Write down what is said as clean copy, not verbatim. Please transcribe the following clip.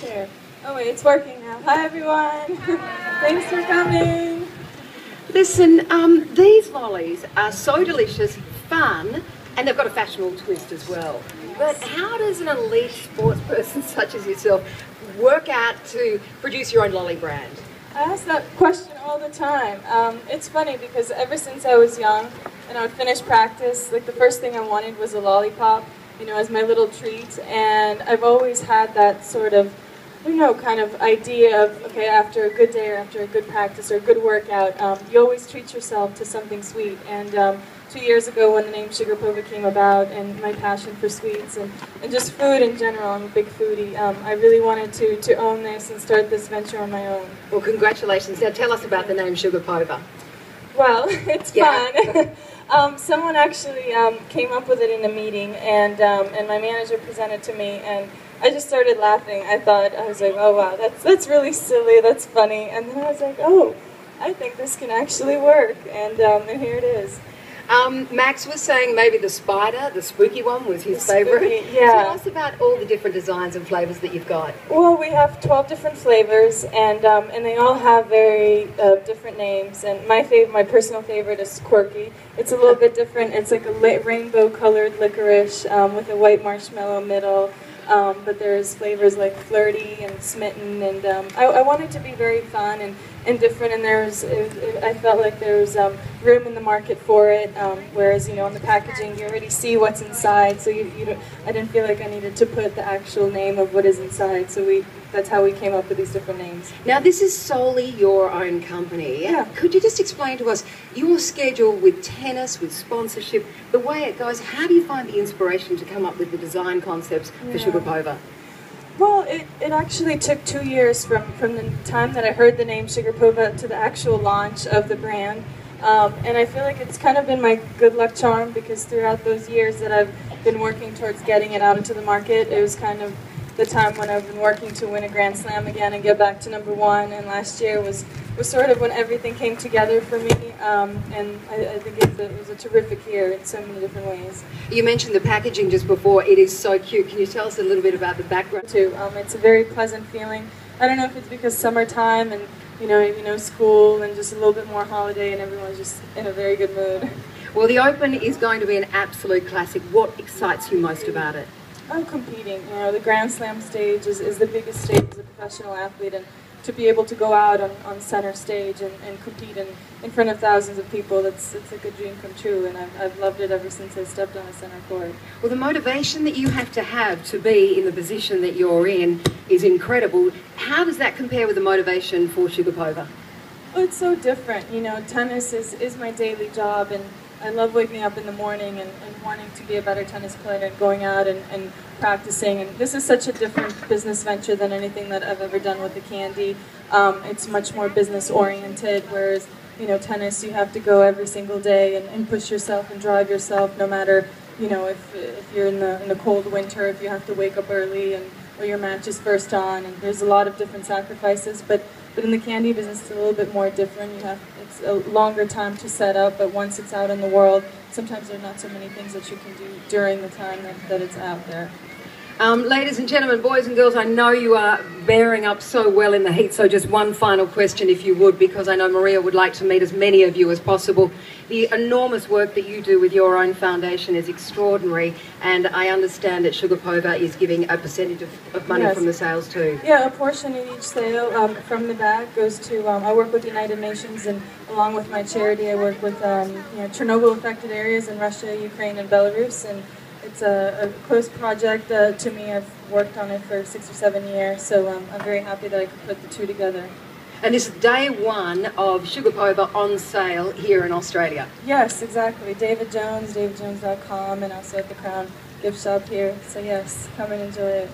share. Oh wait, it's working now. Hi everyone. Thanks for coming. Listen, these lollies are so delicious, fun, and they've got a fashionable twist as well. But how does an elite sports person such as yourself work out to produce your own lolly brand? I ask that question all the time. It's funny because ever since I was young and I would finish practice, like the first thing I wanted was a lollipop, you know, as my little treat. And I've always had that sort of, you know, kind of idea of, okay, after a good day or after a good practice or a good workout, you always treat yourself to something sweet. And 2 years ago when the name Sugarpova came about and my passion for sweets and just food in general, I'm a big foodie, I really wanted to own this and start this venture on my own. Well, congratulations. Now tell us about the name Sugarpova. Well, it's fun. Someone actually came up with it in a meeting, and my manager presented to me, and I just started laughing. I was like, oh wow, that's really silly, that's funny. And then I was like, oh, I think this can actually work, and here it is. Max was saying maybe the spider, the spooky one, was his favourite. Yeah. Tell us about all the different designs and flavours that you've got. Well, we have 12 different flavors, and they all have very different names. And my personal favorite is Quirky. It's a little bit different. It's like a rainbow-colored licorice with a white marshmallow middle. But there's flavors like Flirty and Smitten, and I wanted to be very fun and different, and I felt like there was room in the market for it, whereas, you know, on the packaging you already see what's inside, so I didn't feel like I needed to put the actual name of what is inside, so that's how we came up with these different names. Now this is solely your own company. Yeah. Could you just explain to us your schedule with tennis, with sponsorship, the way it goes? How do you find the inspiration to come up with the design concepts for Sugarpova? Well, it actually took 2 years from the time that I heard the name Sugarpova to the actual launch of the brand. And I feel like it's kind of been my good luck charm, because throughout those years that I've been working towards getting it out into the market, it was kind of the time when I've been working to win a Grand Slam again and get back to #1. And last year was sort of when everything came together for me. And I think it was a terrific year in so many different ways. You mentioned the packaging just before. It is so cute. Can you tell us a little bit about the background? It's a very pleasant feeling. I don't know if it's because summertime and you know school and just a little bit more holiday and everyone's just in a very good mood. Well, the Open is going to be an absolute classic. What excites you most about it? Oh, competing. You know, the Grand Slam stage is the biggest stage as a professional athlete, and to be able to go out on center stage and compete in front of thousands of people, it's like a dream come true, and I've loved it ever since I stepped on a center court. Well, the motivation that you have to be in the position that you're in is incredible. How does that compare with the motivation for Sugarpova? Well, it's so different. You know, tennis is my daily job, and I love waking up in the morning and wanting to be a better tennis player and going out and practicing. And this is such a different business venture than anything that I've ever done with the candy. It's much more business oriented, whereas, you know, tennis, you have to go every single day and push yourself and drive yourself, no matter, you know, if you're in the cold winter, if you have to wake up early or your match is first on, and there's a lot of different sacrifices. But in the candy business, it's a little bit more different. It's a longer time to set up, but once it's out in the world, sometimes there are not so many things that you can do during the time that it's out there. Ladies and gentlemen, boys and girls, I know you are bearing up so well in the heat, so just one final question, if you would, because I know Maria would like to meet as many of you as possible. The enormous work that you do with your own foundation is extraordinary, and I understand that Sugarpova is giving a percentage of money from the sales too. Yeah, a portion in each sale from the bag goes to, I work with the United Nations, and along with my charity, I work with Chernobyl-affected areas in Russia, Ukraine, and Belarus, and it's a close project to me. I've worked on it for 6 or 7 years, so I'm very happy that I could put the two together. And this is day one of Sugarpova on sale here in Australia. Yes, exactly. David Jones, davidjones.com, and also at the Crown gift shop here. So yes, come and enjoy it.